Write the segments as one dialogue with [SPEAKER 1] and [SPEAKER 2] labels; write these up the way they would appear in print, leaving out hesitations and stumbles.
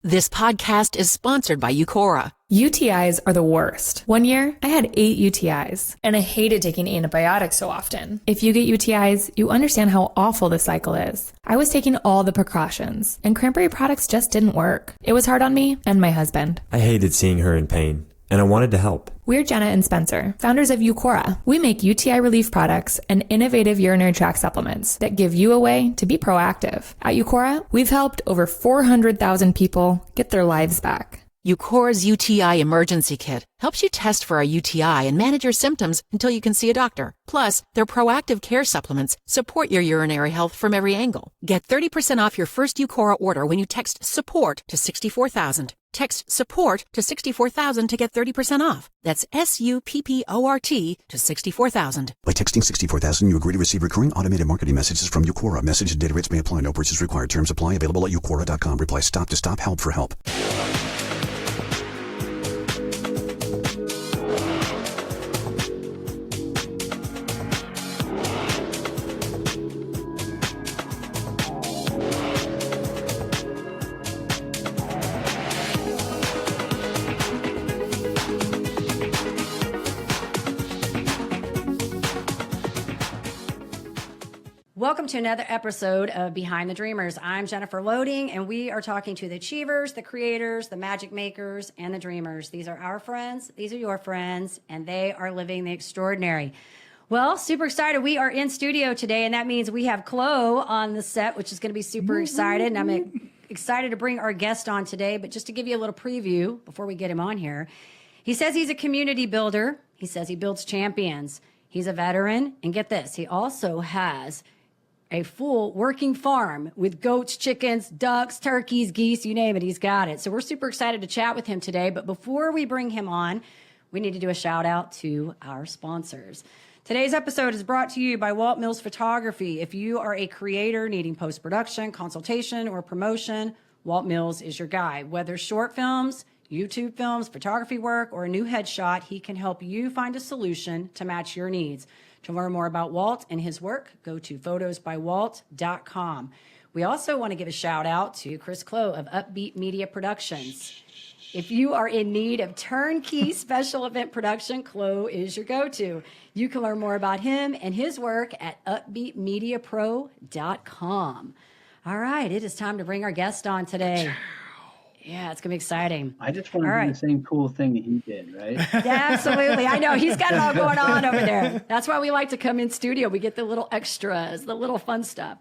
[SPEAKER 1] This podcast is sponsored by Eucora.
[SPEAKER 2] UTIs are the worst. One year, I had 8 UTIs, and I hated taking antibiotics so often. If you get UTIs, you understand how awful the cycle is. I was taking all the precautions, and cranberry products just didn't work. It was hard on me and my husband.
[SPEAKER 3] I hated seeing her in pain, and I wanted to help.
[SPEAKER 2] We're Jenna and Spencer, founders of Eucora. We make UTI relief products and innovative urinary tract supplements that give you a way to be proactive. At Eucora, we've helped over 400,000 people get their lives back.
[SPEAKER 1] Eucora's UTI Emergency Kit helps you test for a UTI and manage your symptoms until you can see a doctor. Plus, their proactive care supplements support your urinary health from every angle. Get 30% off your first Eucora order when you text SUPPORT to 64,000. Text SUPPORT to 64,000 to get 30% off. That's SUPPORT to 64,000.
[SPEAKER 4] By texting 64,000, you agree to receive recurring automated marketing messages from Eucora. Message and data rates may apply. No purchase required. Terms apply. Available at Eucora.com. Reply STOP to stop. Help for help.
[SPEAKER 5] Welcome to another episode of Behind the Dreamers. I'm Jennifer Loading, and we are talking to the achievers, the creators, the magic makers, and the dreamers. These are our friends, these are your friends, and they are living the extraordinary. Well, super excited. We are in studio today, and that means we have Chloe on the set, which is going to be super excited. And I'm excited to bring our guest on today. But just to give you a little preview before we get him on here, he says he's a community builder. He says he builds champions. He's a veteran. And get this, he also has a full working farm with goats, chickens, ducks, turkeys, geese, you name it, he's got it. So we're super excited to chat with him today. But before we bring him on, we need to do a shout out to our sponsors. Today's episode is brought to you by Walt Mills Photography. If you are a creator needing post-production, consultation, or promotion, Walt Mills is your guy. Whether short films, YouTube films, photography work, or a new headshot, he can help you find a solution to match your needs. To learn more about Walt and his work, go to photosbywalt.com. We also want to give a shout out to Chris Clow of Upbeat Media Productions. If you are in need of turnkey special event production, Chloe is your go-to. You can learn more about him and his work at upbeatmediapro.com. All right, it is time to bring our guest on today. Yeah, it's going to be exciting.
[SPEAKER 6] I just want to do the same cool thing that he did, right?
[SPEAKER 5] Yeah, absolutely. I know. He's got it all going on over there. That's why we like to come in studio. We get the little extras, the little fun stuff.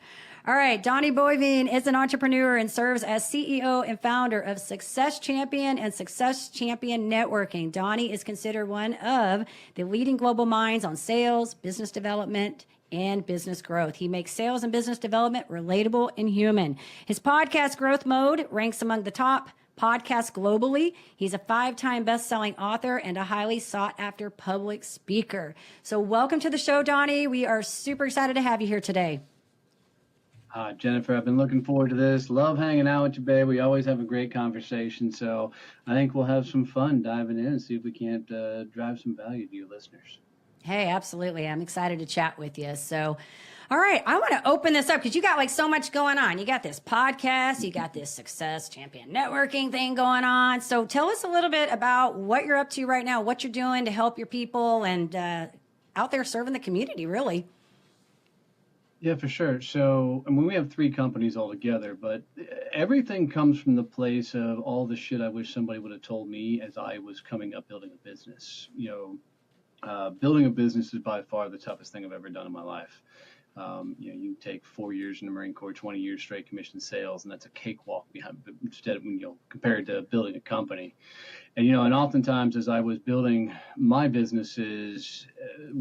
[SPEAKER 5] All right. Donnie Boivin is an entrepreneur and serves as CEO and founder of Success Champion and Success Champion Networking. Donnie is considered one of the leading global minds on sales, business development, and business growth. He makes sales and business development relatable and human. His podcast, Growth Mode, ranks among the top podcasts globally. He's a 5-time best-selling author and a highly sought-after public speaker. So welcome to the show, Donnie. We are super excited to have you here today.
[SPEAKER 6] Jennifer, I've been looking forward to this. Love hanging out with you, babe. We always have a great conversation. So I think we'll have some fun diving in and see if we can't drive some value to you listeners.
[SPEAKER 5] Hey, absolutely. I'm excited to chat with you. So, all right, I want to open this up because you got like so much going on. You got this podcast, you got this Success Champion Networking thing going on. So tell us a little bit about what you're up to right now, what you're doing to help your people and out there serving the community, really.
[SPEAKER 6] Yeah, for sure. So, I mean, we have 3 companies all together, but everything comes from the place of all the shit I wish somebody would have told me as I was coming up building a business. Building a business is by far the toughest thing I've ever done in my life. You take 4 years in the Marine Corps, 20 years straight commission sales, and that's a cakewalk compared to building a company. And oftentimes as I was building my businesses,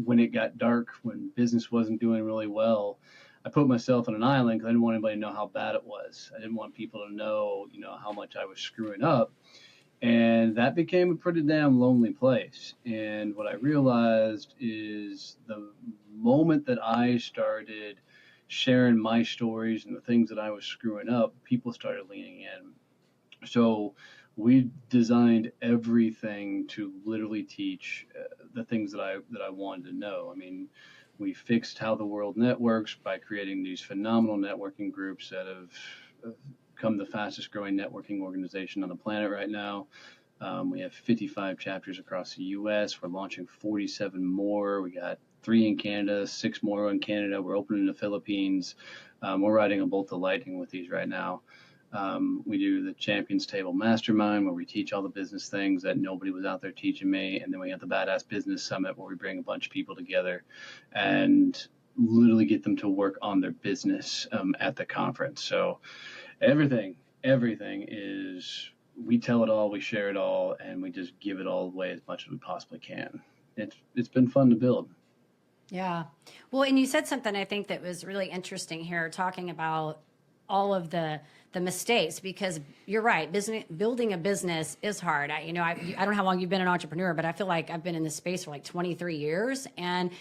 [SPEAKER 6] when it got dark, when business wasn't doing really well, I put myself on an island because I didn't want anybody to know how bad it was. I didn't want people to know, how much I was screwing up. And that became a pretty damn lonely place. And what I realized is the moment that I started sharing my stories and the things that I was screwing up, people started leaning in. So we designed everything to literally teach the things that I wanted to know. I mean, we fixed how the world networks by creating these phenomenal networking groups that have become the fastest growing networking organization on the planet right now. We have 55 chapters across the U.S. We're launching 47 more. We got 3 in Canada, 6 more in Canada. We're opening in the Philippines. We're riding a bolt of lightning with these right now. We do the Champions Table Mastermind, where we teach all the business things that nobody was out there teaching me. And then we have the Badass Business Summit, where we bring a bunch of people together and literally get them to work on their business at the conference. So everything is, we tell it all, we share it all, and we just give it all away as much as we possibly can. It's been fun to build.
[SPEAKER 5] Yeah. Well, and you said something I think that was really interesting here, talking about all of the mistakes, because you're right. Building a business is hard. I don't know how long you've been an entrepreneur, but I feel like I've been in this space for like 23 years. And,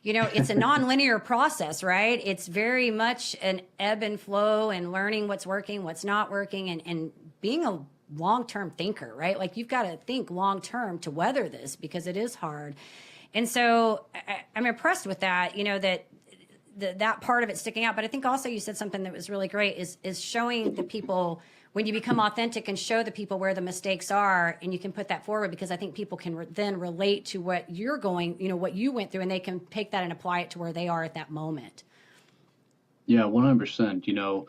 [SPEAKER 5] it's a nonlinear process, right? It's very much an ebb and flow and learning what's working, what's not working, and being a long-term thinker, right? Like you've got to think long-term to weather this, because it is hard. And so I'm impressed with that, that part of it sticking out. But I think also you said something that was really great is showing the people, when you become authentic and show the people where the mistakes are, and you can put that forward, because I think people can then relate to what you're going, what you went through, and they can take that and apply it to where they are at that moment.
[SPEAKER 6] Yeah, 100%.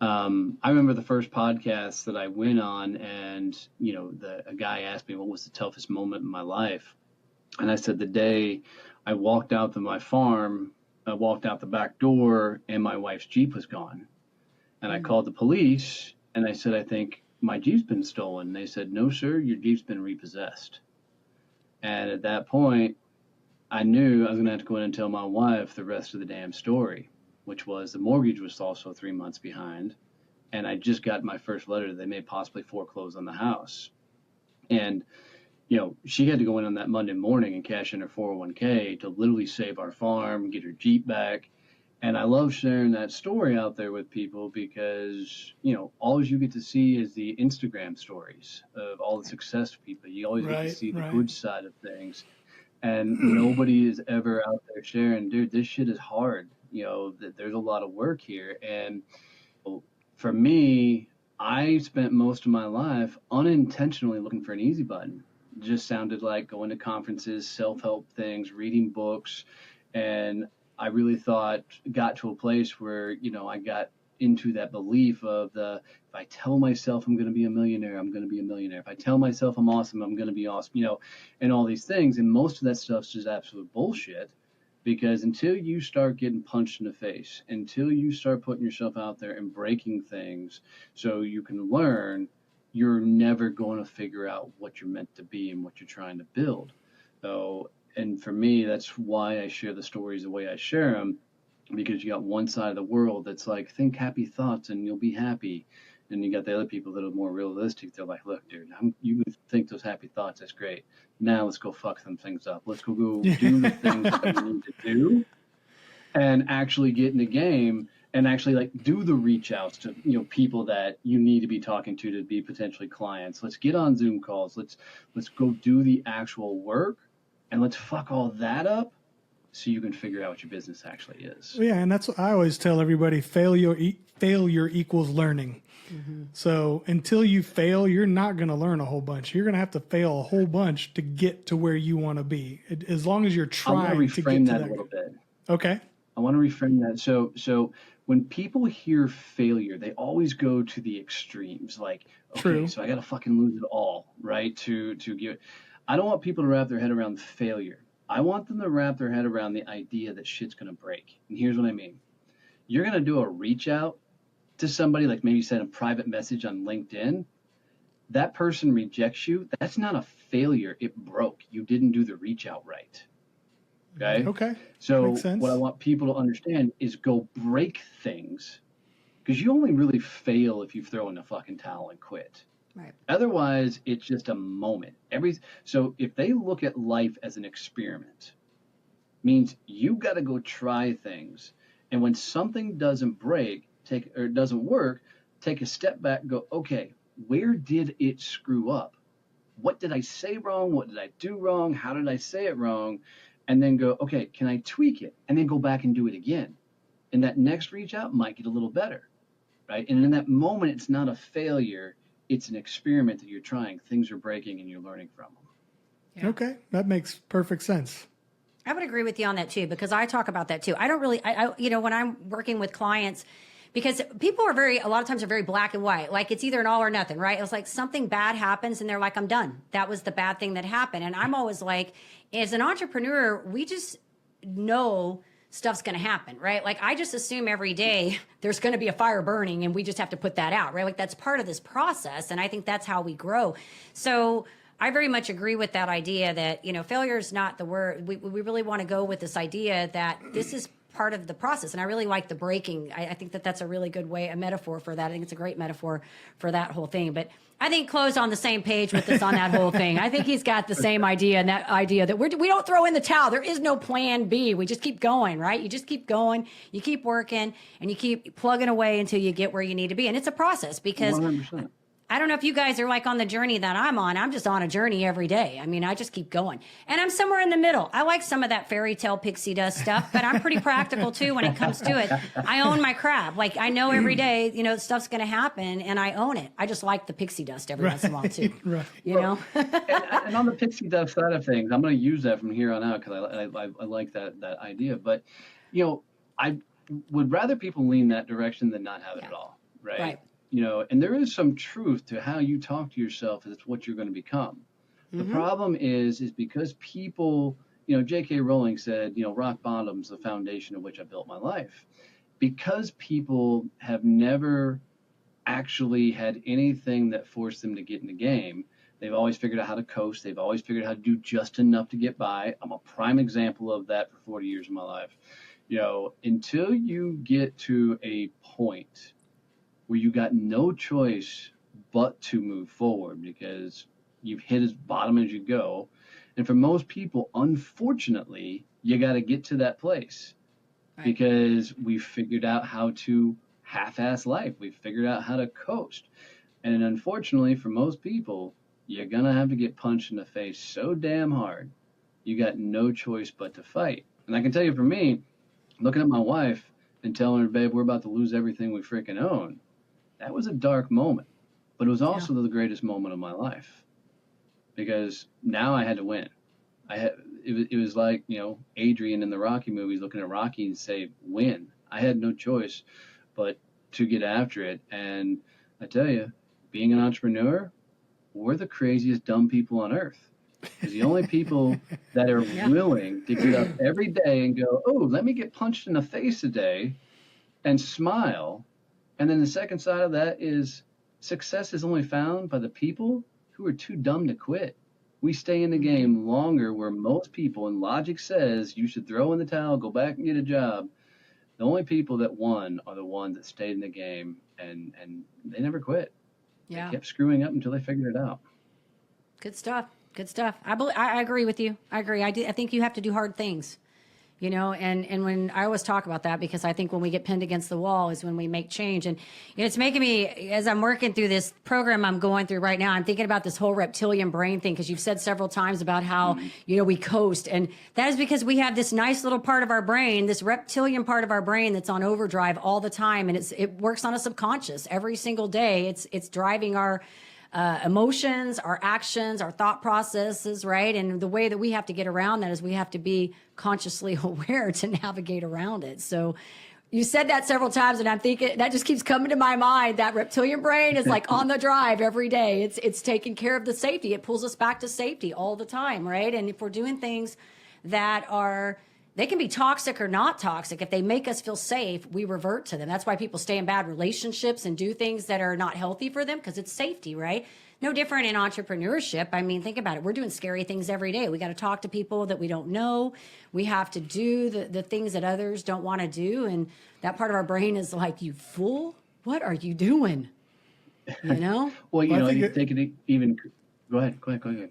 [SPEAKER 6] I remember the first podcast that I went on, and, a guy asked me what was the toughest moment in my life. And I said, the day I walked out to my farm, I walked out the back door, and my wife's Jeep was gone. And I called the police, and I said, I think my Jeep's been stolen. And they said, no, sir, your Jeep's been repossessed. And at that point, I knew I was going to have to go in and tell my wife the rest of the damn story, which was the mortgage was also 3 months behind. And I just got my first letter that they may possibly foreclose on the house. And she had to go in on that Monday morning and cash in her 401k to literally save our farm, get her Jeep back. And I love sharing that story out there with people, because, all you get to see is the Instagram stories of all the success people. You always get to see the good side of things. And nobody is ever out there sharing, dude, this shit is hard. There's a lot of work here. And for me, I spent most of my life unintentionally looking for an easy button. Just sounded like going to conferences, self-help things, reading books. And I really got to a place where, I got into that belief of if I tell myself I'm going to be a millionaire, I'm going to be a millionaire. If I tell myself I'm awesome, I'm going to be awesome, and all these things. And most of that stuff's just absolute bullshit, because until you start getting punched in the face, until you start putting yourself out there and breaking things so you can learn, you're never going to figure out what you're meant to be and what you're trying to build. So, and for me, that's why I share the stories the way I share them, because you got one side of the world that's like, think happy thoughts and you'll be happy. And you got the other people that are more realistic. They're like, look, dude, you think those happy thoughts, that's great. Now let's go fuck some things up. Let's go do the things that we need to do and actually get in the game. And actually do the reach outs to, people that you need to be talking to be potentially clients. Let's get on Zoom calls. Let's go do the actual work, and let's fuck all that up so you can figure out what your business actually is.
[SPEAKER 7] Yeah. And that's what I always tell everybody, failure equals learning. Mm-hmm. So until you fail, you're not going to learn a whole bunch. You're going to have to fail a whole bunch to get to where you want to be. As long as you're trying to get to that.
[SPEAKER 6] A little bit.
[SPEAKER 7] Okay.
[SPEAKER 6] I want to reframe that. So when people hear failure, they always go to the extremes. Like, okay, True. So I got to fucking lose it all, right? To give. I don't want people to wrap their head around failure. I want them to wrap their head around the idea that shit's going to break. And here's what I mean. You're going to do a reach out to somebody, like maybe send a private message on LinkedIn. That person rejects you. That's not a failure. It broke. You didn't do the reach out right. Okay. So what I want people to understand is go break things, because you only really fail if you throw in the fucking towel and quit. Right. Otherwise, it's just a moment. So if they look at life as an experiment, means you got to go try things. And when something doesn't doesn't work, take a step back and go, okay, where did it screw up? What did I say wrong? What did I do wrong? How did I say it wrong? And then go, okay, can I tweak it? And then go back and do it again. And that next reach out might get a little better. right? And in that moment, it's not a failure. It's an experiment that you're trying. Things are breaking and you're learning from them.
[SPEAKER 5] Yeah.
[SPEAKER 7] Okay, that makes perfect sense.
[SPEAKER 5] I would agree with you on that too, because I talk about that too. I don't really, when I'm working with clients, because people are a lot of times are very black and white. Like it's either an all or nothing, right? It's like something bad happens and they're like, I'm done. That was the bad thing that happened. And I'm always like, as an entrepreneur, we just know stuff's going to happen, right? Like I just assume every day there's going to be a fire burning and we just have to put that out, right? Like that's part of this process. And I think that's how we grow. So I very much agree with that idea that, failure is not the word. We really want to go with this idea that this is part of the process. And I really like the breaking. I think that that's a really good way, a metaphor for that. I think it's a great metaphor for that whole thing. But I think Chloe's on the same page with us on that whole thing. I think he's got the same idea, and that idea that we don't throw in the towel. There is no plan B. We just keep going, right? You just keep going, you keep working, and you keep plugging away until you get where you need to be. And it's a process because
[SPEAKER 6] 100%.
[SPEAKER 5] I don't know if you guys are like on the journey that I'm on. I'm just on a journey every day. I mean, I just keep going. And I'm somewhere in the middle. I like some of that fairy tale pixie dust stuff, but I'm pretty practical too when it comes to it. I own my crap. Like I know every day, stuff's going to happen and I own it. I just like the pixie dust every once in a while too.
[SPEAKER 7] Right.
[SPEAKER 6] And on the pixie dust side of things, I'm going to use that from here on out because I like that idea. But, I would rather people lean that direction than not have it at all. Right. And there is some truth to how you talk to yourself. It's what you're going to become. The problem is because people, J.K. Rowling said, rock bottom's the foundation of which I built my life. Because people have never actually had anything that forced them to get in the game, they've always figured out how to coast. They've always figured out how to do just enough to get by. I'm a prime example of that for 40 years of my life. Until you get to a point where you got no choice but to move forward because you've hit as bottom as you go. And for most people, unfortunately, you got to get to that place because we've figured out how to half-ass life. We've figured out how to coast. And unfortunately, for most people, you're going to have to get punched in the face so damn hard, you got no choice but to fight. And I can tell you for me, looking at my wife and telling her, babe, we're about to lose everything we freaking own, that was a dark moment, but it was also the greatest moment of my life because now I had to win. It was like, Adrian in the Rocky movies looking at Rocky and say, win. I had no choice but to get after it. And I tell you, being an entrepreneur, we're the craziest dumb people on earth. Because the only people that are willing to get up every day and go, oh, let me get punched in the face today and smile. And then the second side of that is success is only found by the people who are too dumb to quit. We stay in the game longer where most people, and logic says you should throw in the towel, go back and get a job. The only people that won are the ones that stayed in the game and they never quit.
[SPEAKER 5] Yeah.
[SPEAKER 6] They kept screwing up until they figured it out.
[SPEAKER 5] Good stuff. Good stuff. I agree with you. I agree. I think you have to do hard things. And when I always talk about that, because I think when we get pinned against the wall is when we make change. And it's making me, as I'm working through this program I'm going through right now, I'm thinking about this whole reptilian brain thing, because you've said several times about how, we coast. And that is because we have this nice little part of our brain, this reptilian part of our brain that's on overdrive all the time. And it works on a subconscious every single day. It's driving our emotions, our actions, our thought processes, right? And the way that we have to get around that is we have to be consciously aware to navigate around it. So you said that several times, and I'm thinking that just keeps coming to my mind. That reptilian brain is like on the drive every day. It's taking care of the safety. It pulls us back to safety all the time, right? And if we're doing things that they can be toxic or not toxic. If they make us feel safe, we revert to them. That's why people stay in bad relationships and do things that are not healthy for them, because it's safety, right? No different in entrepreneurship. I mean, think about it. We're doing scary things every day. We got to talk to people that we don't know. We have to do the things that others don't want to do. And that part of our brain is like, you fool, what are you doing?
[SPEAKER 6] Well, take it even... Go ahead.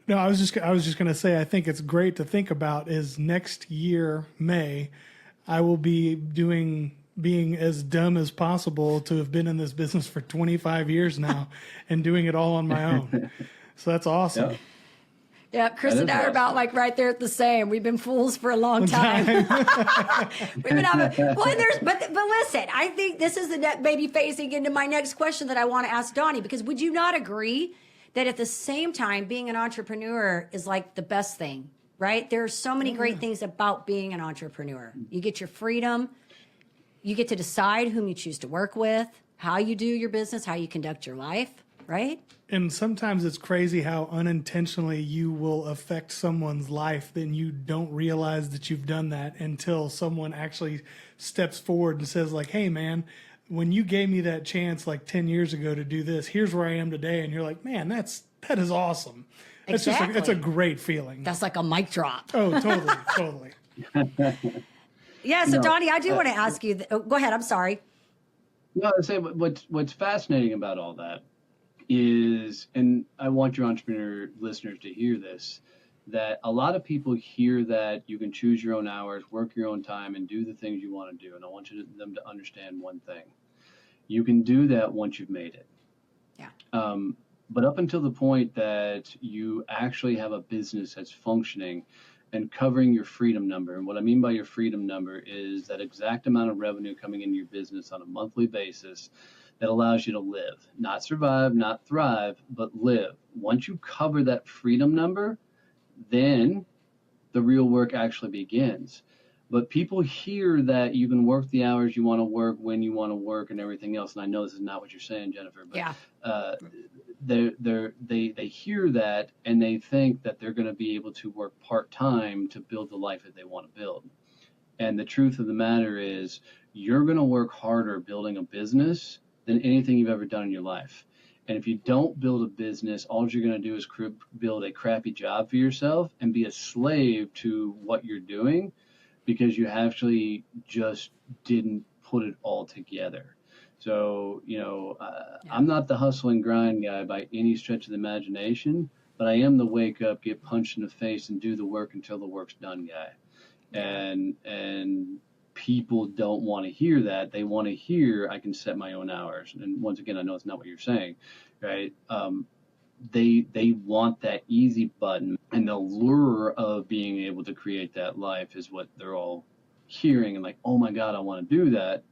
[SPEAKER 7] No, I was just going to say, I think it's great to think about is next year, May, I will be being as dumb as possible to have been in this business for 25 years now and doing it all on my own. So that's awesome.
[SPEAKER 5] Yeah, Chris
[SPEAKER 6] That
[SPEAKER 5] and
[SPEAKER 6] is
[SPEAKER 5] I are
[SPEAKER 6] awesome.
[SPEAKER 5] about like right there at the same. We've been fools for a long time. We've been having well, but listen, I think this is maybe phasing into my next question that I want to ask Donnie, because would you not agree that at the same time being an entrepreneur is like the best thing, right? There are so many great things about being an entrepreneur. You get your freedom, you get to decide whom you choose to work with, how you do your business, how you conduct your life, right?
[SPEAKER 7] And sometimes it's crazy how unintentionally you will affect someone's life, then you don't realize that you've done that until someone actually steps forward and says like, hey man, when you gave me that chance like 10 years ago to do this, here's where I am today. And you're like, man, that is awesome.
[SPEAKER 5] Exactly.
[SPEAKER 7] That's a great feeling.
[SPEAKER 5] That's like a mic drop.
[SPEAKER 7] Oh, totally.
[SPEAKER 5] Yeah, so Donnie, I do want to ask you, go ahead, I'm sorry.
[SPEAKER 6] No, I say what's fascinating about all that is, and I want your entrepreneur listeners to hear this, that a lot of people hear that you can choose your own hours, work your own time, and do the things you want to do. And I want them to understand one thing. You can do that once you've made it.
[SPEAKER 5] Yeah.
[SPEAKER 6] But up until the point that you actually have a business that's functioning and covering your freedom number. And what I mean by your freedom number is that exact amount of revenue coming into your business on a monthly basis that allows you to live, not survive, not thrive, but live. Once you cover that freedom number, then the real work actually begins. But people hear that you can work the hours you want to work when you want to work and everything else. And I know this is not what you're saying, Jennifer, but
[SPEAKER 5] Yeah.
[SPEAKER 6] They hear that and they think that they're going to be able to work part-time to build the life that they want to build. And the truth of the matter is you're going to work harder building a business than anything you've ever done in your life. And if you don't build a business, all you're going to do is build a crappy job for yourself and be a slave to what you're doing because you actually just didn't put it all together. So, I'm not the hustle and grind guy by any stretch of the imagination, but I am the wake up, get punched in the face, and do the work until the work's done guy. And people don't want to hear that. They want to hear I can set my own hours. And once again, I know it's not what you're saying, right? They want that easy button, and the lure of being able to create that life is what they're all hearing and like, oh my God, I want to do that,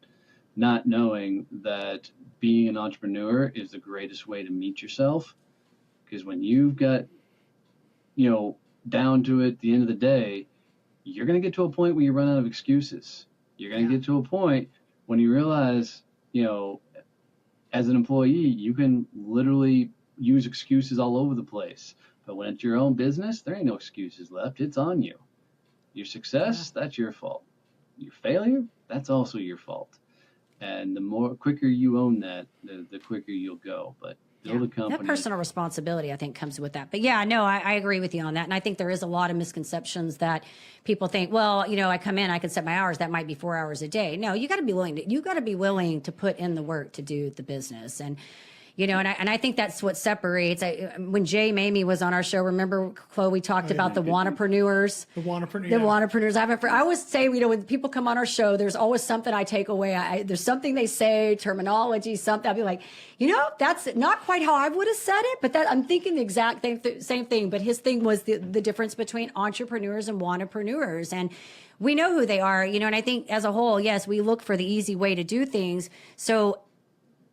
[SPEAKER 6] not knowing that being an entrepreneur is the greatest way to meet yourself. Because when you've got, down to it, at the end of the day, you're going to get to a point where you run out of excuses. You're going to get to a point when you realize, as an employee, you can literally use excuses all over the place. But when it's your own business, there ain't no excuses left. It's on you. Your success, that's your fault. Your failure, that's also your fault. And the quicker you own that, the quicker you'll go. But build a company.
[SPEAKER 5] That personal responsibility, I think, comes with that. But yeah, no, I agree with you on that. And I think there is a lot of misconceptions that people think, well, I come in, I can set my hours. That might be 4 hours a day. No, you got to be willing to put in the work to do the business. And, and I think that's what separates. When Jay Mamie was on our show, remember, Chloe talked about the wannapreneurs.
[SPEAKER 7] The wannapreneurs.
[SPEAKER 5] The wannapreneurs. I always say, when people come on our show, there's always something I take away. There's something they say, terminology, something. I'll be like, that's not quite how I would have said it, but I'm thinking the exact same thing. But his thing was the difference between entrepreneurs and wannapreneurs. And we know who they are, and I think as a whole, yes, we look for the easy way to do things. So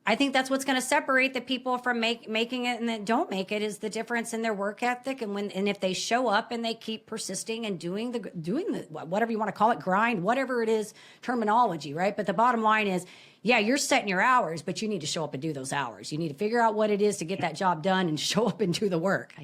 [SPEAKER 5] I think that's what's going to separate the people from making it and that don't make it is the difference in their work ethic. And if they show up and they keep persisting and doing the whatever you want to call it, grind, whatever it is, terminology, right? But the bottom line is, yeah, you're setting your hours, but you need to show up and do those hours. You need to figure out what it is to get that job done and show up and do the work,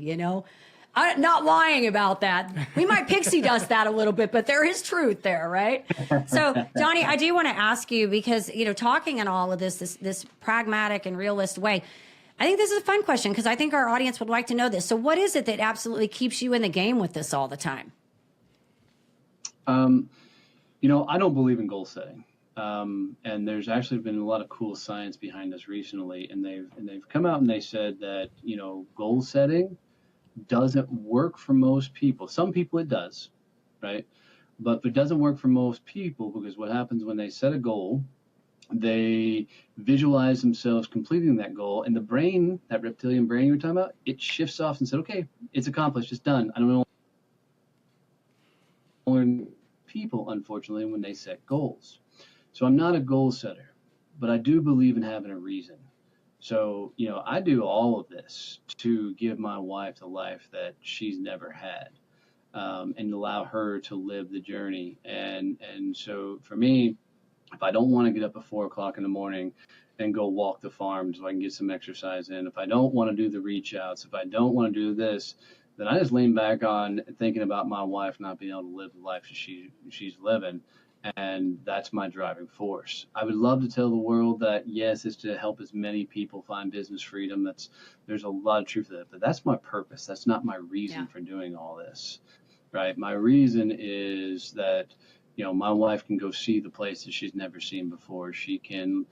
[SPEAKER 5] I'm not lying about that. We might pixie dust that a little bit, but there is truth there, right? So, Donnie, I do want to ask you because, talking in all of this pragmatic and realist way, I think this is a fun question because I think our audience would like to know this. So what is it that absolutely keeps you in the game with this all the time?
[SPEAKER 6] I don't believe in goal setting. And there's actually been a lot of cool science behind this recently, and they've come out and they said that, goal setting doesn't work for most people. Some people it does, right? But it doesn't work for most people because what happens when they set a goal they visualize themselves completing that goal, and the brain, that reptilian brain you were talking about, it shifts off and said, okay, it's accomplished, it's done. I don't know. Learn people, unfortunately, when they set goals. So I'm not a goal setter, but I do believe in having a reason. So, I do all of this to give my wife the life that she's never had, and allow her to live the journey. And so for me, if I don't want to get up at 4 o'clock in the morning and go walk the farm so I can get some exercise in, if I don't want to do the reach outs, if I don't want to do this, then I just lean back on thinking about my wife not being able to live the life she's living. And that's my driving force. I would love to tell the world that, yes, it's to help as many people find business freedom. There's a lot of truth to that, but that's my purpose. That's not my reason for doing all this, right? My reason is that, my wife can go see the places she's never seen before. She can,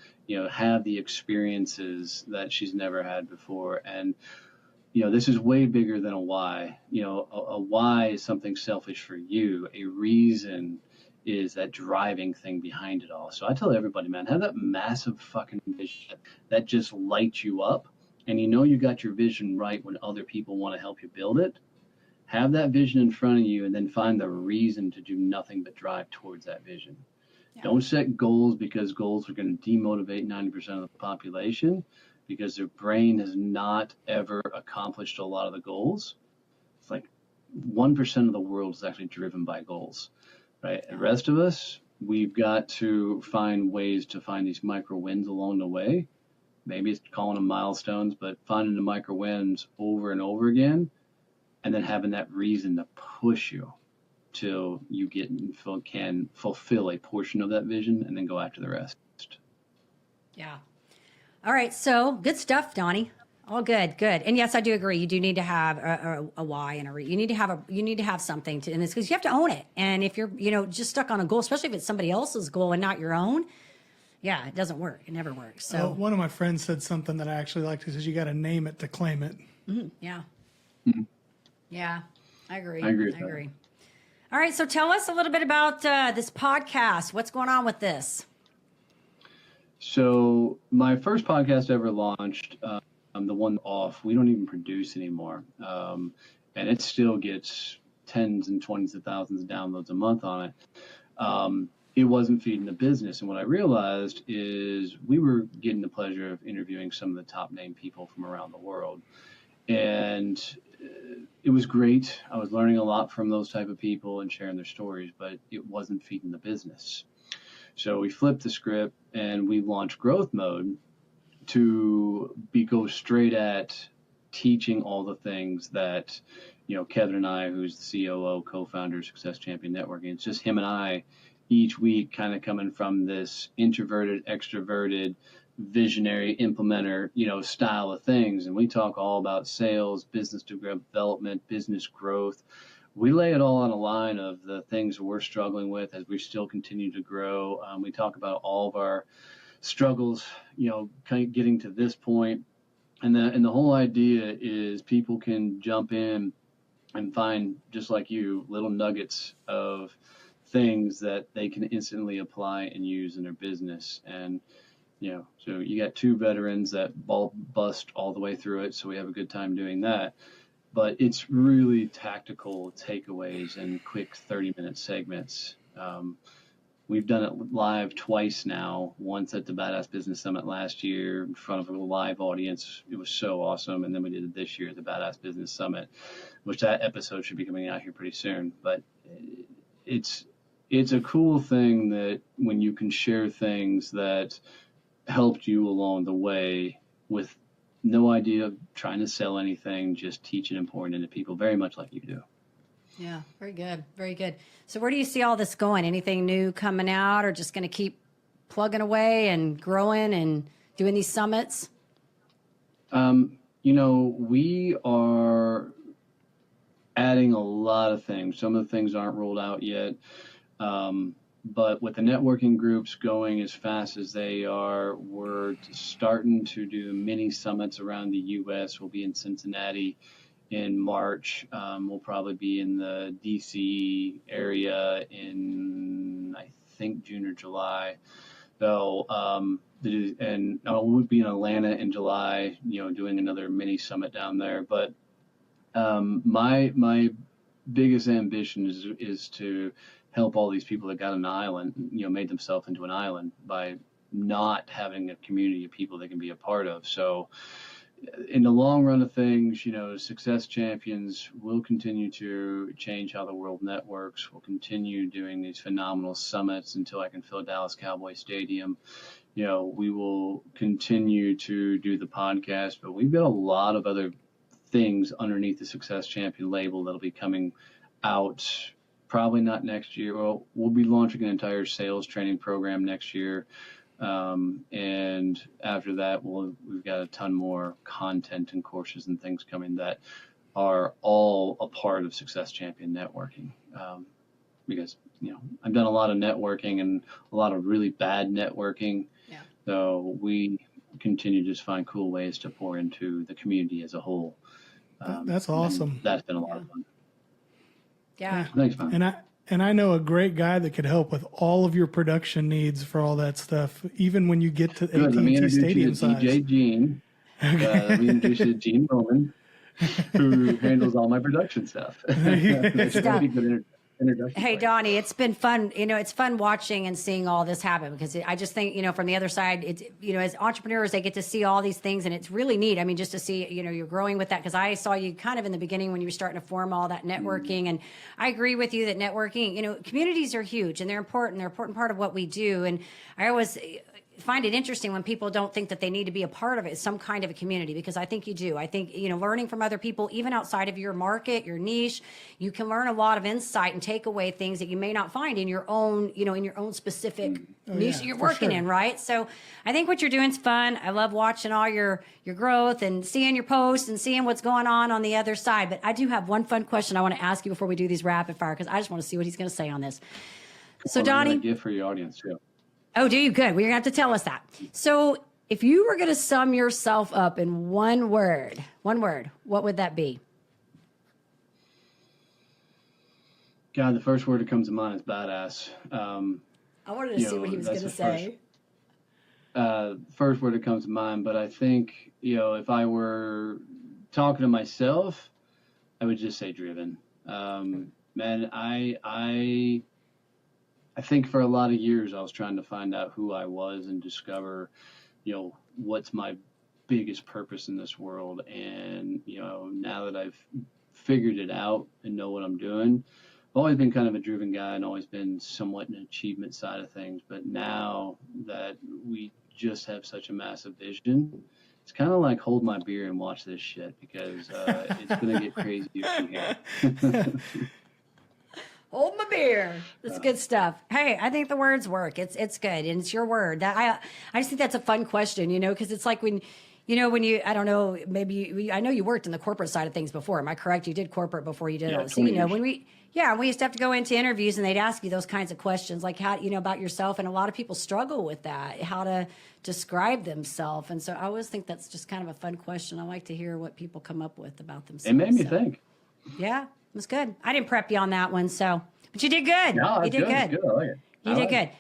[SPEAKER 6] have the experiences that she's never had before. And, this is way bigger than a why. A why is something selfish for you. A reason is that driving thing behind it all. So I tell everybody, man, have that massive fucking vision that just lights you up. And you got your vision right when other people want to help you build it. Have that vision in front of you and then find the reason to do nothing but drive towards that vision. Yeah. Don't set goals because goals are going to demotivate 90% of the population because their brain has not ever accomplished a lot of the goals. It's like 1% of the world is actually driven by goals, right? The rest of us, we've got to find ways to find these micro wins along the way. Maybe it's calling them milestones, but finding the micro wins over and over again, and then having that reason to push you till you can fulfill a portion of that vision and then go after the rest.
[SPEAKER 5] Yeah. All right. So good stuff, Donnie. All good. Good. And yes, I do agree. You do need to have a why and you need to have something to in this because you have to own it. And if you're, just stuck on a goal, especially if it's somebody else's goal and not your own, yeah, it doesn't work. It never works. So
[SPEAKER 7] one of my friends said something that I actually liked. He says, you got to name it to claim it.
[SPEAKER 5] Mm-hmm. Yeah.
[SPEAKER 6] Mm-hmm.
[SPEAKER 5] Yeah, I agree.
[SPEAKER 6] I agree.
[SPEAKER 5] All right, so tell us a little bit about this podcast. What's going on with this?
[SPEAKER 6] So my first podcast ever launched, the one off, we don't even produce anymore. And it still gets tens and 20s of thousands of downloads a month on it. It wasn't feeding the business. And what I realized is we were getting the pleasure of interviewing some of the top name people from around the world. And it was great. I was learning a lot from those type of people and sharing their stories, but it wasn't feeding the business. So we flipped the script and we launched Growth Mode to go straight at teaching all the things that, Kevin and I, who's the COO, co-founder of Success Champion Networking, it's just him and I each week kind of coming from this introverted, extroverted, visionary implementer, style of things. And we talk all about sales, business development, business growth. We lay it all on a line of the things we're struggling with as we still continue to grow. We talk about all of our struggles, kind of getting to this point. And the whole idea is people can jump in and find, just like you, little nuggets of things that they can instantly apply and use in their business. And so you got two veterans that bust all the way through it, so we have a good time doing that. But it's really tactical takeaways and quick 30-minute segments. We've done it live twice now, once at the Badass Business Summit last year in front of a live audience. It was so awesome. And then we did it this year at the Badass Business Summit, which that episode should be coming out here pretty soon. But it's a cool thing that when you can share things that helped you along the way with no idea of trying to sell anything, just teaching and pouring into people, very much like you do.
[SPEAKER 5] Yeah, very good. Very good. So where do you see all this going? Anything new coming out or just going to keep plugging away and growing and doing these summits?
[SPEAKER 6] We are adding a lot of things. Some of the things aren't rolled out yet. But with the networking groups going as fast as they are, we're starting to do mini summits around the U.S. We'll be in Cincinnati in March. We'll probably be in the D.C. area in, I think, June or July. So, and we'll be in Atlanta in July, doing another mini summit down there. But my biggest ambition is to help all these people that got an island, made themselves into an island by not having a community of people they can be a part of. So in the long run of things, Success Champions will continue to change how the world networks. We'll continue doing these phenomenal summits until I can fill Dallas Cowboy Stadium. We will continue to do the podcast, but we've got a lot of other things underneath the Success Champion label that'll be coming out probably not next year. Well, we'll be launching an entire sales training program next year. And after that, we've got a ton more content and courses and things coming that are all a part of Success Champion networking. Because, I've done a lot of networking and a lot of really bad networking. Yeah. So we continue to just find cool ways to pour into the community as a whole.
[SPEAKER 7] That's awesome.
[SPEAKER 6] That's been a lot of fun.
[SPEAKER 5] Yeah.
[SPEAKER 6] Thanks, man.
[SPEAKER 7] And I know a great guy that could help with all of your production needs for all that stuff, even when you get to AT&T Stadium size.
[SPEAKER 6] DJ Gene. Let me introduce you to Gene Roman, who handles all my production stuff. That's a pretty good introduction.
[SPEAKER 5] Hey, Donnie, it's been fun. It's fun watching and seeing all this happen because I just think, from the other side, it's, as entrepreneurs, they get to see all these things and it's really neat. I mean, just to see, you're growing with that because I saw you kind of in the beginning when you were starting to form all that networking. And I agree with you that networking, communities are huge and they're important. They're an important part of what we do. And I always find it interesting when people don't think that they need to be a part of it, some kind of a community, because I think you do. I think, learning from other people, even outside of your market, your niche, you can learn a lot of insight and take away things that you may not find in your own, in your own specific niche that you're working in, right? So I think what you're doing is fun. I love watching all your growth and seeing your posts and seeing what's going on the other side. But I do have one fun question I want to ask you before we do these rapid fire, because I just want to see what he's going to say on this. So Donnie,
[SPEAKER 6] I got a gift for your audience too.
[SPEAKER 5] Oh, do you? Good. Well, you're going to have to tell us that. So if you were going to sum yourself up in one word, what would that be?
[SPEAKER 6] God, the first word that comes to mind is badass.
[SPEAKER 5] I wanted to see what he was going to say.
[SPEAKER 6] First word that comes to mind, but I think, if I were talking to myself, I would just say driven. Man, I think for a lot of years I was trying to find out who I was and discover, what's my biggest purpose in this world. And, now that I've figured it out and know what I'm doing, I've always been kind of a driven guy and always been somewhat an achievement side of things. But now that we just have such a massive vision, it's kind of like hold my beer and watch this shit because it's going to get crazy from here.
[SPEAKER 5] Hold my beer. That's good stuff. Hey, I think the words work. It's good, and it's your word. I just think that's a fun question, because it's like when you, I don't know, maybe I know you worked in the corporate side of things before. Am I correct? You did corporate before you did it. So, when we used to have to go into interviews and they'd ask you those kinds of questions, like how, about yourself. And a lot of people struggle with that, how to describe themselves. And so I always think that's just kind of a fun question. I like to hear what people come up with about themselves.
[SPEAKER 6] It made me think.
[SPEAKER 5] Yeah, it was good. I didn't prep you on that one, but you did good.
[SPEAKER 6] No,
[SPEAKER 5] you did good.
[SPEAKER 6] I like it.
[SPEAKER 5] You did good.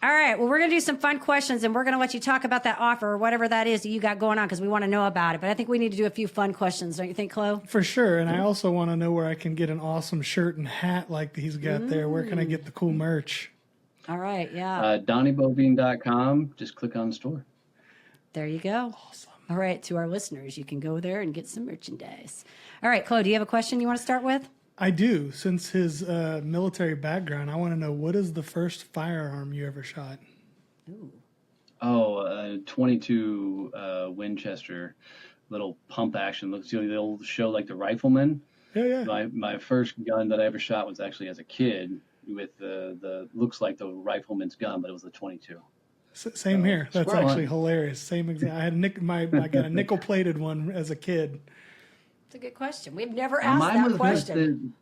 [SPEAKER 5] All right. Well, we're going to do some fun questions, and we're going to let you talk about that offer or whatever that is that you got going on because we want to know about it. But I think we need to do a few fun questions. Don't you think, Chloe?
[SPEAKER 7] For sure. And I also want to know where I can get an awesome shirt and hat like he's got there. Where can I get the cool merch?
[SPEAKER 5] All right. Yeah.
[SPEAKER 6] DonnieBoivin.com. Just click on store.
[SPEAKER 5] There you go. Awesome. All right. To our listeners, you can go there and get some merchandise. All right, Chloe, do you have a question you want to start with?
[SPEAKER 7] I do. Since his military background, I want to know, what is the first firearm you ever shot?
[SPEAKER 5] Ooh.
[SPEAKER 6] 22 Winchester, little pump action. Looks, the old show like The Rifleman.
[SPEAKER 7] Yeah.
[SPEAKER 6] My first gun that I ever shot was actually as a kid with the looks like the Rifleman's gun, but it was the 22.
[SPEAKER 7] Same here. That's actually hilarious. Same exact. I got a nickel plated one as a kid.
[SPEAKER 5] It's a good question. We've never asked that question.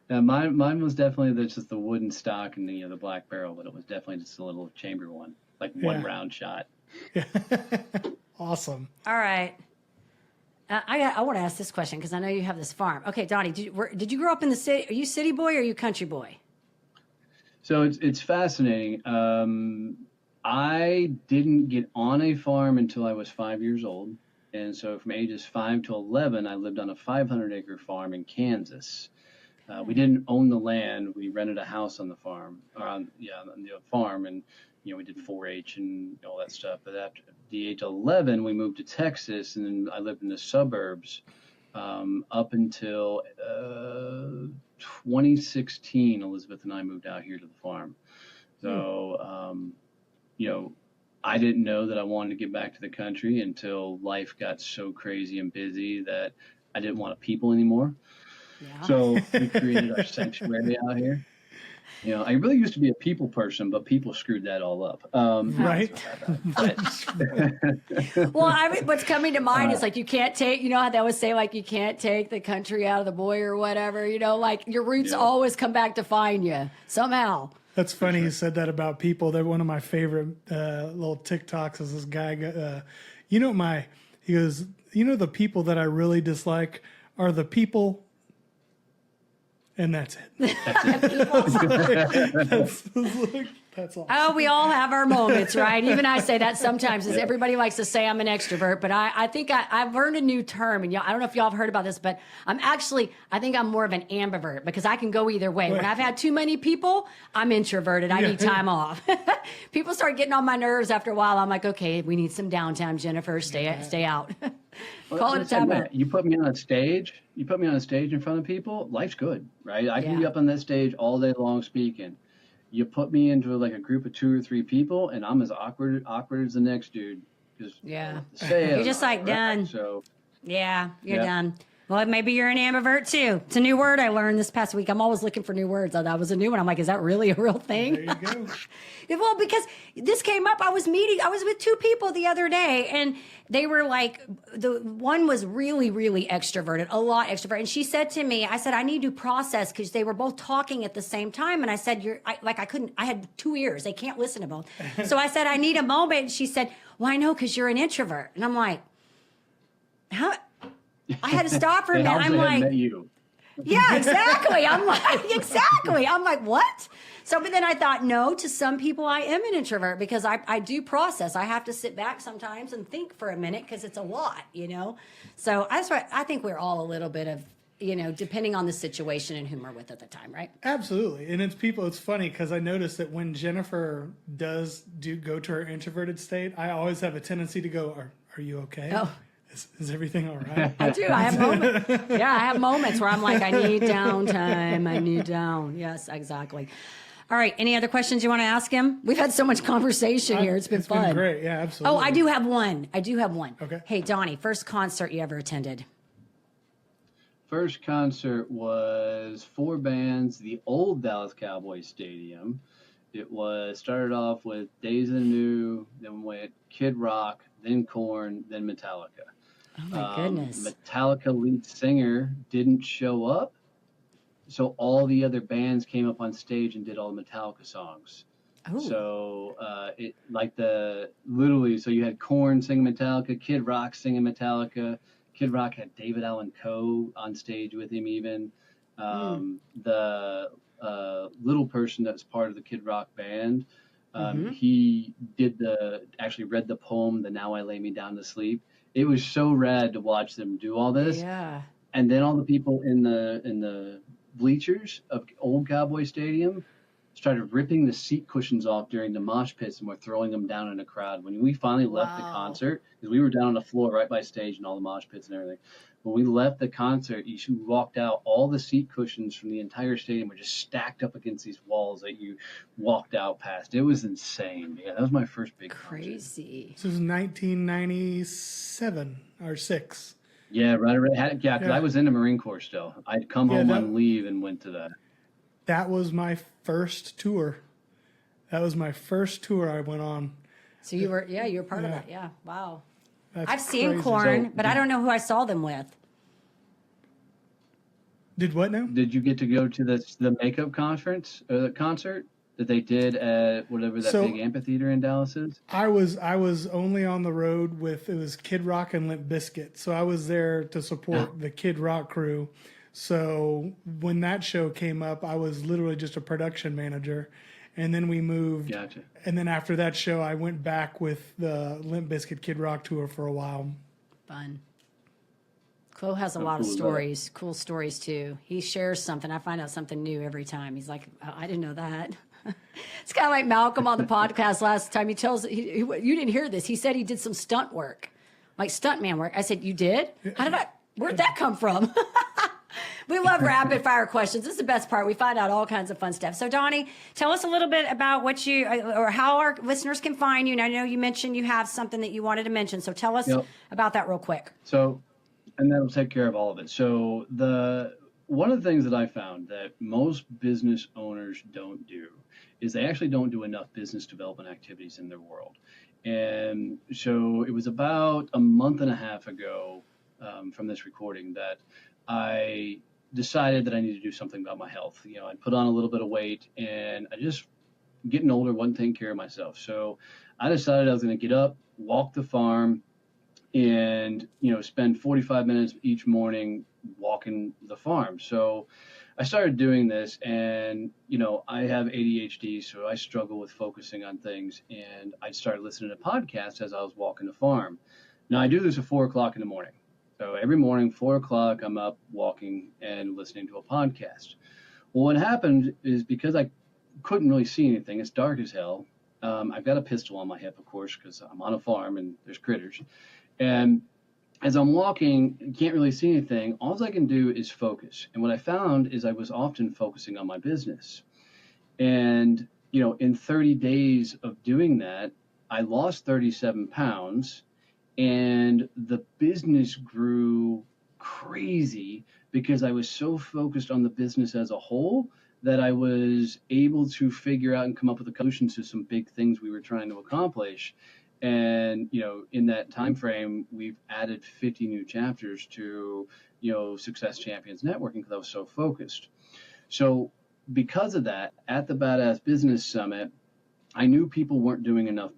[SPEAKER 6] Mine was definitely just the wooden stock and the black barrel, but it was definitely just a little chamber one, like one round shot.
[SPEAKER 7] Yeah. Awesome.
[SPEAKER 5] All right. I want to ask this question because I know you have this farm. Okay, Donnie, did you grow up in the city? Are you city boy or are you country boy?
[SPEAKER 6] So it's fascinating. I didn't get on a farm until I was 5 years old. And so from ages 5 to 11, I lived on a 500-acre farm in Kansas. We didn't own the land. We rented a house on the farm, or on the farm, and we did 4-H and all that stuff. But after the age of 11, we moved to Texas, and then I lived in the suburbs up until 2016. Elizabeth and I moved out here to the farm. So, I didn't know that I wanted to get back to the country until life got so crazy and busy that I didn't want people anymore.
[SPEAKER 5] Yeah.
[SPEAKER 6] So we created our sanctuary out here. I really used to be a people person, but people screwed that all up.
[SPEAKER 7] Right.
[SPEAKER 5] Well, what's coming to mind is like you can't take, how they always say like you can't take the country out of the boy or whatever. Like your roots always come back to find you somehow.
[SPEAKER 7] That's funny you said that about people. They're one of my favorite little TikToks is this guy. He goes, the people that I really dislike are the people. And that's it. That's all.
[SPEAKER 5] Oh, we all have our moments, right? Even I say that sometimes. Is everybody likes to say I'm an extrovert, but I think I've learned a new term, and I don't know if y'all have heard about this, but I think I'm more of an ambivert because I can go either way. When I've had too many people, I'm introverted. I need time off. People start getting on my nerves after a while. I'm like, okay, we need some downtime, Jennifer. Stay out. Call it a timeout.
[SPEAKER 6] You put me on a stage. You put me on a stage in front of people. Life's good, right? I can be up on that stage all day long speaking. You put me into like a group of 2 or 3 people, and I'm as awkward as the next dude.
[SPEAKER 5] You're just like done.
[SPEAKER 6] So
[SPEAKER 5] you're done. Well, maybe you're an ambivert too. It's a new word I learned this past week. I'm always looking for new words. That was a new one. I'm like, is that really a real thing?
[SPEAKER 7] There you go.
[SPEAKER 5] Well, because this came up, I was with 2 people the other day, and they were like, the one was really, really extroverted, a lot extroverted. And she said to me, I said, I need to process, because they were both talking at the same time. And I said, I had 2 ears. They can't listen to both. So I said, I need a moment. And she said, well, I know, because you're an introvert. And I'm like, how? I had to stop for a minute. I'm like, yeah, exactly. I'm like, what? So, but then I thought, no, to some people I am an introvert because I do process. I have to sit back sometimes and think for a minute because it's a lot, So that's why I think we're all a little bit of, depending on the situation and who we're with at the time, right?
[SPEAKER 7] Absolutely. And it's funny because I noticed that when Jennifer does go to her introverted state, I always have a tendency to go, are you okay?
[SPEAKER 5] Oh.
[SPEAKER 7] Is everything all right?
[SPEAKER 5] I do. I have moments. Yeah, I have moments where I'm like, I need downtime. I need down. Yes, exactly. All right. Any other questions you want to ask him? We've had so much conversation here. It's been fun.
[SPEAKER 7] Been great. Yeah, absolutely.
[SPEAKER 5] Oh, I do have one.
[SPEAKER 7] Okay.
[SPEAKER 5] Hey, Donnie, first concert you ever attended?
[SPEAKER 6] First concert was 4 bands, the old Dallas Cowboys Stadium. It started off with Days of the New, then went Kid Rock, then Korn, then Metallica.
[SPEAKER 5] Oh my goodness.
[SPEAKER 6] Metallica lead singer didn't show up, so all the other bands came up on stage and did all the Metallica songs. Oh. So so you had Korn singing Metallica, Kid Rock singing Metallica. Kid Rock had David Allan Coe on stage with him even. The little person that was part of the Kid Rock band, he actually read the poem, the Now I Lay Me Down to Sleep. It was so rad to watch them do all this.
[SPEAKER 5] Yeah.
[SPEAKER 6] And then all the people in the bleachers of old Cowboy Stadium started ripping the seat cushions off during the mosh pits and were throwing them down in a crowd. When we finally left the concert, because we were down on the floor right by stage and all the mosh pits and everything. When we left the concert, you walked out, all the seat cushions from the entire stadium were just stacked up against these walls that you walked out past. It was insane. Yeah, that was my first big
[SPEAKER 5] crazy
[SPEAKER 6] concert.
[SPEAKER 7] This was 1997 or 6.
[SPEAKER 6] Yeah, right. Yeah, because I was in the Marine Corps still. I'd come home on leave and went to that.
[SPEAKER 7] That was my first tour. I went on.
[SPEAKER 5] So you were part of that. Yeah. Wow.
[SPEAKER 7] That's
[SPEAKER 5] I've seen
[SPEAKER 7] crazy.
[SPEAKER 5] Korn, but I don't know who I saw them with.
[SPEAKER 7] Did what now?
[SPEAKER 6] Did you get to go to the makeup concert that they did at whatever that big amphitheater in Dallas is?
[SPEAKER 7] I was only on the road it was Kid Rock and Limp Bizkit. So I was there to support the Kid Rock crew. So when that show came up, I was literally just a production manager. and then we moved.
[SPEAKER 6] Gotcha.
[SPEAKER 7] And then after that show, I went back with the Limp Bizkit Kid Rock tour for a while.
[SPEAKER 5] Fun. Chloe has a lot of stories, cool stories too. He shares something. I find out something new every time. He's like, oh, I didn't know that. It's kind of like Malcolm on the podcast last time. He tells, you didn't hear this. He said he did some stunt work, like stuntman work. I said, you did? Where'd that come from? We love rapid fire questions. This is the best part. We find out all kinds of fun stuff. So Donnie, tell us a little bit about what you, or how our listeners can find you. And I know you mentioned you have something that you wanted to mention. So tell us about that real quick.
[SPEAKER 6] So, and that'll take care of all of it. So one of the things that I found that most business owners don't do is they actually don't do enough business development activities in their world. And so it was about a month and a half ago from this recording that I decided that I needed to do something about my health. You know, I put on a little bit of weight and I just getting older, wasn't taking care of myself. So I decided I was going to get up, walk the farm, and, you know, spend 45 minutes each morning walking the farm. So I started doing this, and, you know, I have ADHD, so I struggle with focusing on things. And I started listening to podcasts as I was walking the farm. Now I do this at 4 o'clock in the morning. So every morning, 4 o'clock, I'm up walking and listening to a podcast. Well, what happened is because I couldn't really see anything, it's dark as hell. I've got a pistol on my hip, of course, because I'm on a farm and there's critters. And as I'm walking, I can't really see anything. All I can do is focus. And what I found is I was often focusing on my business. And, you know, in 30 days of doing that, I lost 37 pounds. And the business grew crazy because I was so focused on the business as a whole that I was able to figure out and come up with a solution to some big things we were trying to accomplish. And, you know, in that time frame, we've added 50 new chapters to, you know, Success Champions Networking because I was so focused. So because of that, at the Badass Business Summit, I knew people weren't doing enough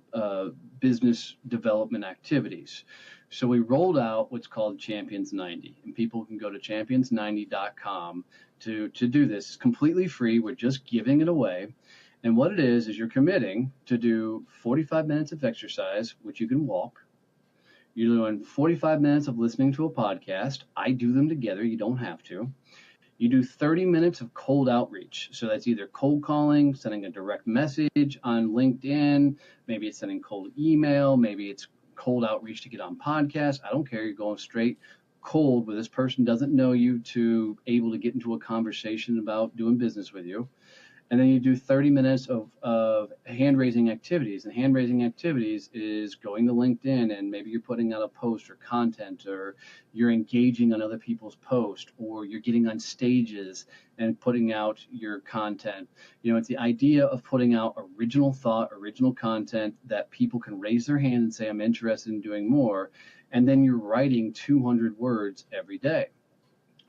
[SPEAKER 6] business development activities. So we rolled out what's called Champions 90, and people can go to champions90.com to do this. It's completely free. We're just giving it away. And what it is you're committing to do 45 minutes of exercise, which you can walk. You're doing 45 minutes of listening to a podcast. I do them together. You don't have to. You do 30 minutes of cold outreach. So that's either cold calling, sending a direct message on LinkedIn. Maybe it's sending cold email. Maybe it's cold outreach to get on podcasts. I don't care. You're going straight cold where this person doesn't know you to able to get into a conversation about doing business with you. And then you do 30 minutes of hand-raising activities. And hand-raising activities is going to LinkedIn and maybe you're putting out a post or content, or you're engaging on other people's posts, or you're getting on stages and putting out your content. You know, it's the idea of putting out original thought, original content that people can raise their hand and say, I'm interested in doing more. And then you're writing 200 words every day.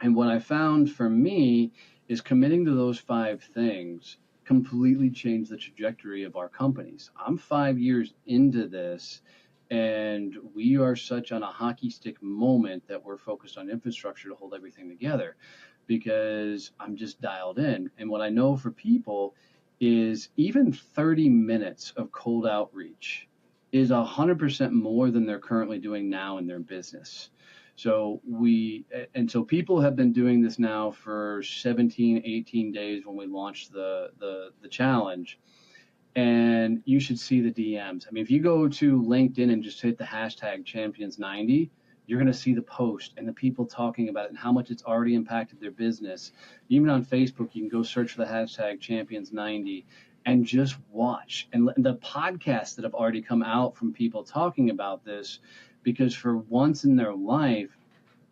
[SPEAKER 6] And what I found for me is committing to those 5 things completely changed the trajectory of our companies. I'm 5 years into this, and we are such on a hockey stick moment that we're focused on infrastructure to hold everything together because I'm just dialed in. And what I know for people is even 30 minutes of cold outreach is 100% more than they're currently doing now in their business. So people have been doing this now for 17, 18 days when we launched the challenge. And you should see the DMs. I mean, if you go to LinkedIn and just hit the hashtag Champions90, you're going to see the post and the people talking about it and how much it's already impacted their business. Even on Facebook, you can go search for the hashtag Champions90 and just watch. And the podcasts that have already come out from people talking about this, because for once in their life,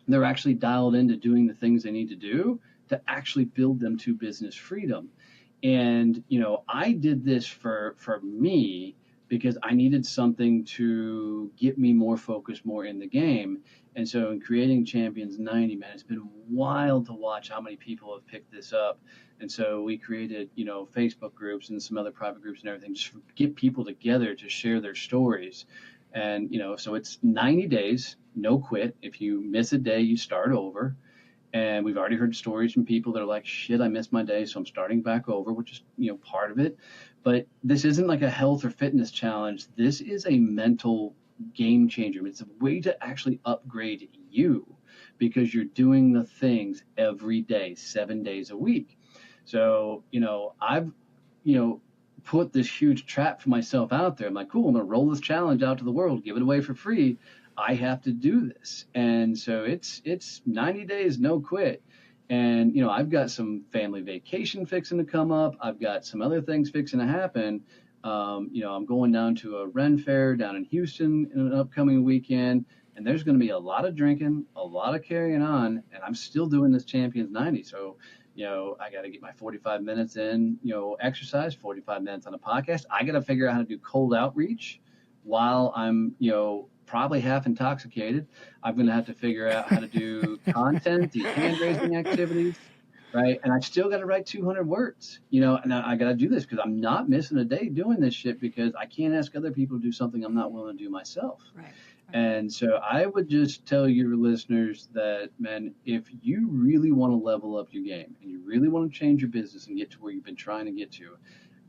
[SPEAKER 6] they're actually dialed into doing the things they need to do to actually build them to business freedom. And, you know, I did this for me because I needed something to get me more focused, more in the game. And so in creating Champions 90, man, it's been wild to watch how many people have picked this up. And so we created, you know, Facebook groups and some other private groups and everything, just to get people together to share their stories. And, you know, so it's 90 days, no quit. If you miss a day, you start over. And we've already heard stories from people that are like, shit, I missed my day, so I'm starting back over, which is, part of it. But this isn't like a health or fitness challenge. This is a mental game changer. It's a way to actually upgrade you because you're doing the things every day, 7 days a week. So, I've, put this huge trap for myself out there. I'm like, cool, I'm going to roll this challenge out to the world, give it away for free. I have to do this. And so it's 90 days, no quit. And, I've got some family vacation fixing to come up. I've got some other things fixing to happen. I'm going down to a Ren Fair down in Houston in an upcoming weekend. And there's going to be a lot of drinking, a lot of carrying on. And I'm still doing this Champions 90. So, I got to get my 45 minutes in, exercise, 45 minutes on a podcast. I got to figure out how to do cold outreach while I'm, probably half intoxicated. I'm going to have to figure out how to do content, these hand raising activities, right? And I still got to write 200 words, and I got to do this because I'm not missing a day doing this shit because I can't ask other people to do something I'm not willing to do myself.
[SPEAKER 5] Right.
[SPEAKER 6] And so I would just tell your listeners that, man, if you really want to level up your game and you really want to change your business and get to where you've been trying to get to,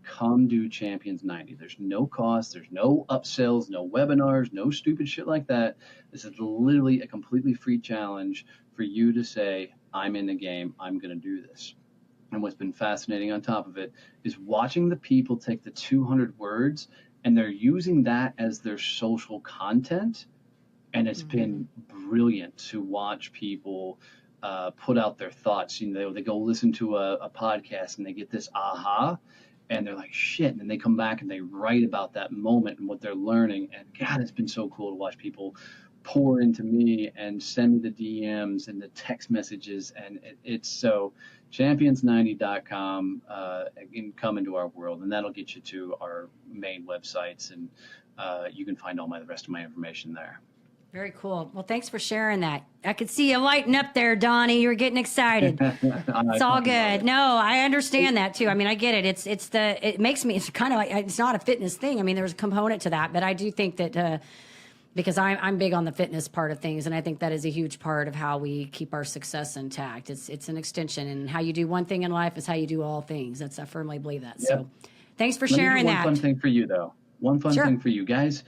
[SPEAKER 6] come do Champions 90. There's no cost. There's no upsells, no webinars, no stupid shit like that. This is literally a completely free challenge for you to say, I'm in the game. I'm going to do this. And what's been fascinating on top of it is watching the people take the 200 words and they're using that as their social content. And it's been brilliant to watch people put out their thoughts. They go listen to a podcast and they get this aha, and they're like, shit. And then they come back and they write about that moment and what they're learning. And God, it's been so cool to watch people pour into me and send me the DMs and the text messages. And it's so champions90.com and come into our world. And that'll get you to our main websites. And you can find all the rest of my information there.
[SPEAKER 5] Very cool. Well, thanks for sharing that. I could see you lighting up there, Donnie. You're getting excited. It's all good. No, I understand that too. I mean, I get it. It makes me, it's kind of like, it's not a fitness thing. I mean, there's a component to that, but I do think that, because I'm big on the fitness part of things, and I think that is a huge part of how we keep our success intact. It's an extension, and how you do one thing in life is how you do all things. I firmly believe that. Yep. So thanks for sharing that.
[SPEAKER 6] One fun thing for you, though. One fun thing for you guys.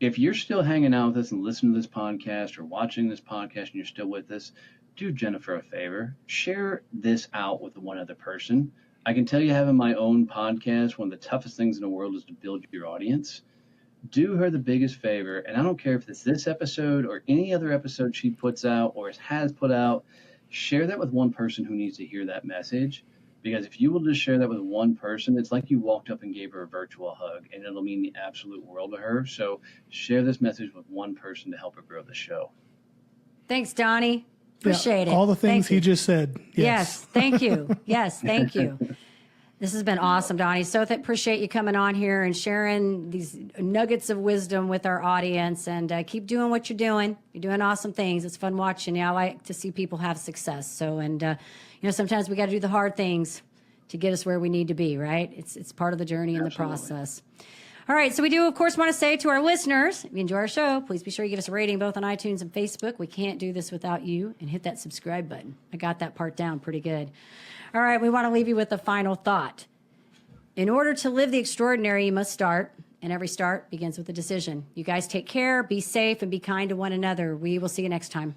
[SPEAKER 6] If you're still hanging out with us and listening to this podcast or watching this podcast and you're still with us, do Jennifer a favor. Share this out with one other person. I can tell you, having my own podcast, one of the toughest things in the world is to build your audience. Do her the biggest favor, and I don't care if it's this episode or any other episode she puts out or has put out, share that with one person who needs to hear that message. Because if you will just share that with one person, it's like you walked up and gave her a virtual hug, and it'll mean the absolute world to her. So share this message with one person to help her grow the show.
[SPEAKER 5] Thanks, Donnie. Appreciate it.
[SPEAKER 7] All the things he just said.
[SPEAKER 5] Yes. Thank you. Yes, thank you. This has been awesome, Donnie. So appreciate you coming on here and sharing these nuggets of wisdom with our audience. And keep doing what you're doing. You're doing awesome things. It's fun watching you. I like to see people have success. So, and sometimes we got to do the hard things to get us where we need to be, right? It's part of the journey and the process. All right, so we do, of course, want to say to our listeners, if you enjoy our show, please be sure you give us a rating both on iTunes and Facebook. We can't do this without you. And hit that subscribe button. I got that part down pretty good. All right, we want to leave you with a final thought. In order to live the extraordinary, you must start, and every start begins with a decision. You guys take care, be safe, and be kind to one another. We will see you next time.